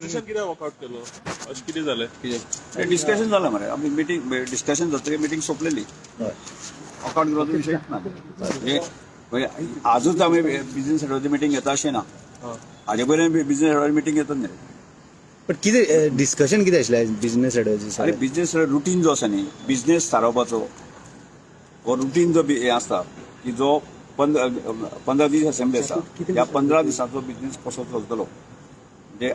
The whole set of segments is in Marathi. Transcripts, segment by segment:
डिस्कशन कित्याक वॉकआउट केलो अशें कितें जालें डिस्कशन जालें मरे आमी मिटींग डिस्कशन जातकीर मिटींग सोंपलेली वॉकआउट करपाचो विशय ना आजूच आमी बिझनेस हेडाची मिटींग घेता अशें ना हाजे पयलीं बिझनेस हेडाची मिटींग घेतात न्ही पण कितें डिस्कशन कितें आसलें बिझनेस एडवायजर आनी बिझनेस रुटीन जो आसा न्ही बिझनेस थारोवपाचो हो रुटीन जो हे आसता की जो 15 दीस असेंब्ली आसा ह्या 15 दिसांचो बिझनेस कसो चलतलो म्हणजे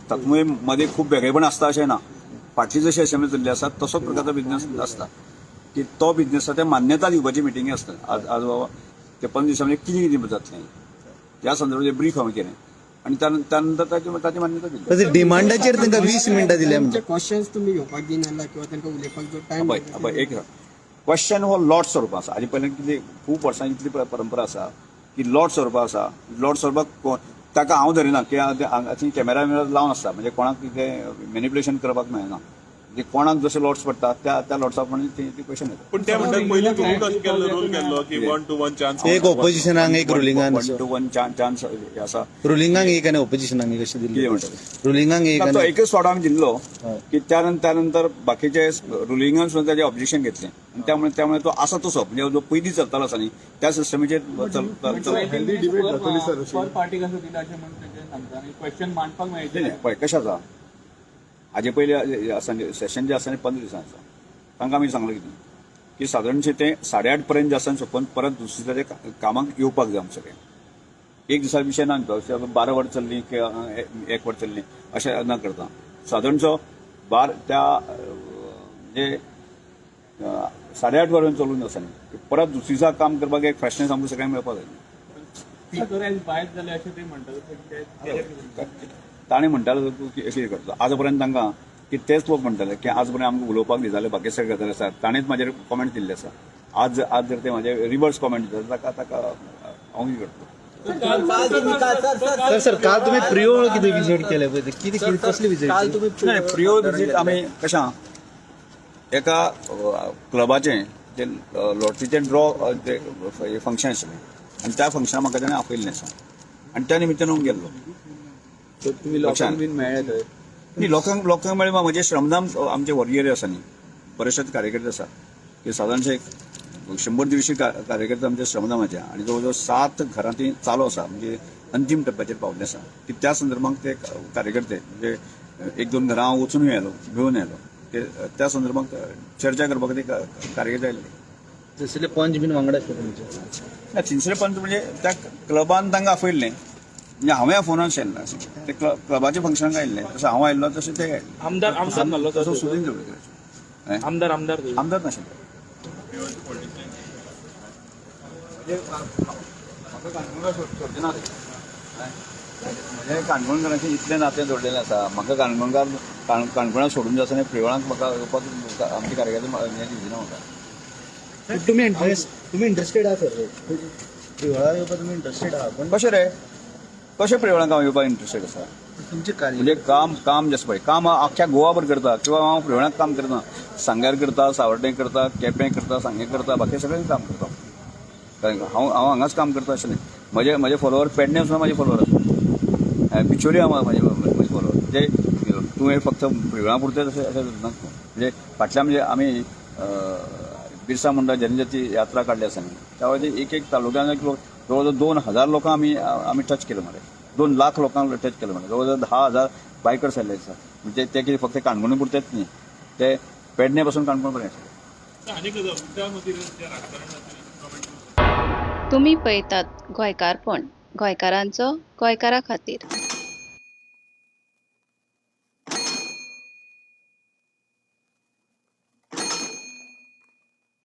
तातूंय मध्ये खूब वेगळेपण आसता अशें ना फाटली जशी असेंब्ली चल्ली आसा तसो प्रकारचो बिझनेस आसता की तो बिझनेसा ते मान्यता दिवपाची मिटींग आसता आज बाबा ते 15 दिसांनी कितें कितें जातलें ह्या संदर्भात ब्रीफ हांवें केलें आणि त्यानंतर ताची मान्यता दिली डिमांडाचेर तांकां 20 मिनटां दिल्या म्हणजे क्वेश्चन्स तुम्ही घेवपाक दिनासला किंवा तांकां उलोवपाक जो टायम एक क्वेश्चन हो लॉट्स सोडपाक आसा हाजे पयलीं कितें खूब वर्सां इतली परंपरा आसा की लॉट सोडपाक आसा लॉट सोडपाक ताका हांव धरिना की कॅमेरा लावन आसता म्हणजे कोणाक कितें मॅनिप्युलेशन करपाक मेळना म्हणजे कोणाक जशे लॉट्स पडटा त्या लॉट्साक म्हणजे ती क्वेश्चन येता पण ते म्हणटात पयलीं तुम्ही कशें केल्लो रोल केल्लो की 1 to 1 चान्स एक ऑपोजिशनाक एक रुलिंगान 1 to 1 चान्स आसा रुलिंगाक एक आनी ऑपोजिशनाक एक अशें कितें दिल्लें म्हणटात रुलिंगाक एक तो आनी एकच स्लॉट आमी दिल्लो की त्यानंतर बाकीचे रुलिंगान सुद्दां ताजें ऑब्जेक्शन घेतलें आनी त्यामुळे तो आसा तसो म्हणजे जो पयलीं चलतालो आसा न्ही त्या सिस्टमीचेर पार्टीक असं दिलं अशें म्हणून तेंचे सांगता आनी क्वेश्चन मांडपाक मेळटलें पळय कशें आसा हाजे पयलीं आसा सेशन जें आसा 15 दिसां आसा तांकां आमी सांगलें कितें की सादारणशें तें 8:30 पर्यंत जें आसा सोंपोवन परत दुसऱ्या दिसा कामाक येवपाक जाय आमचें सगळें एक दिसा विशय ना तो 12 वर चल्ली की 1 वर चल्ली अशें न करता सादारणसो त्या म्हणजे 8:30 पर्यंत चलून आसा न्ही परत दुसऱ्या दिसा काम करपाक एक फ्रेशनेस आमकां सगळ्यांक मेळपाक जाय स्पीकर बायस जाले अशें ते म्हणटात ताणें म्हणटालो की अशें करता आज पर्यंत तांकां की तेच लोक म्हणटाले की आज पर्यंत आमकां उलोवपाक दिताले बाकी सगळे गजाली आसा ताणेंच म्हाजेर कॉमेंट दिल्ले आसा आज जर ते म्हाजे रिवर्स कॉमेंट दिता ताका हांव करता सर काल तुम्ही प्रियोळ कितें विजीट केले पळय कितें कसली विजीट नाही प्रियो विजीट आमी कशें एका क्लबाचें जे लॉटरीचें ड्रॉ फंक्शन आशिल्लें आनी त्या फंक्शनाक म्हाका ताणें आपयल्लें आसा आनी त्या निमित्तान हांव गेल्लो तुम्ही लोकांक बीन मेळ्ळे थंय न्ही लोकांक मेळ्ळे म्हजे श्रमदान आमचे वॉरियर आसा न्ही बरेचशे कार्यकर्ते आसा की सादारणशे 100-150 कार्यकर्ते आमच्या श्रमदानाचे आणि जवळजवळ 7 घरां ती चालू आसा म्हणजे अंतिम टप्प्याचेर पावले आसा की त्या संदर्भात ते कार्यकर्ते म्हणजे 1-2 घरां हांव वचून येयलो घेवन येयलो ते त्या संदर्भात चर्चा करपाक ते कार्यकर्ते आयले तसले पंच बीन वांगडा आसले तुमचे तिसरे पंच म्हणजे त्या क्लबान तांकां आपयल्लें म्हणजे हांवें फोनार शेल्लें ते क्लबाच्या फंक्शनाक आयिल्लें तसो हांव आयिल्लो तशें ते आमदार नासलो तसो सुदीन जोडकर आमदार नाशिल्लो म्हणजे काणकोणकारांचे इतलें नातें जोडलेलें आसा म्हाका काणकोणा सोडून जो आसा न्ही प्रियोळांक म्हाका येवपाक आमचे कार्यकर्ते दिना म्हाका तुम्ही इंटरेस्टेड आहा सर प्रियोळा येवपाक तुम्ही इंटरेस्टेड आहा पण कशें रे कशें प्रियोळांक हांव येवपाक इंटरेस्टेड आसा तुमचे कार्य म्हणजे काम जशें पळय काम आख्ख्या गोवाभर करता किंवा हांव प्रियोळांक काम करता सांग्यार करता सावर्डें करता केपें करता सांगे करता बाकी सगळें काम करता कारण हांव हांगाच काम करता अशें न्ही म्हजे फॉलोवर पेडणे सुद्दां म्हाजे फॉलोवर आसा बिचोली म्हाजे फॉलोवर म्हणजे तुवें फक्त प्रियोळा पुरतें अशें धरनाका म्हणजे फाटल्यान म्हणजे आमी बिरसा मुंडा जनजाती यात्रा काडली आसा न्ही त्या वेळार एक तालुक्यान जवळजवळ 2000 लोकांक आमी टच केलो मरे 2 लाख लोकांक टच केलो मरे जवळजवळ 10,000 बायकर्स आयले आसा म्हणजे ते कितें फक्त काणकोण पुरतेच न्ही ते पेडणे पासून काणकोण पर्यंत तुम्ही पळयतात गोंयकारपण गोंयकारांचो गोंयकारा खातीर.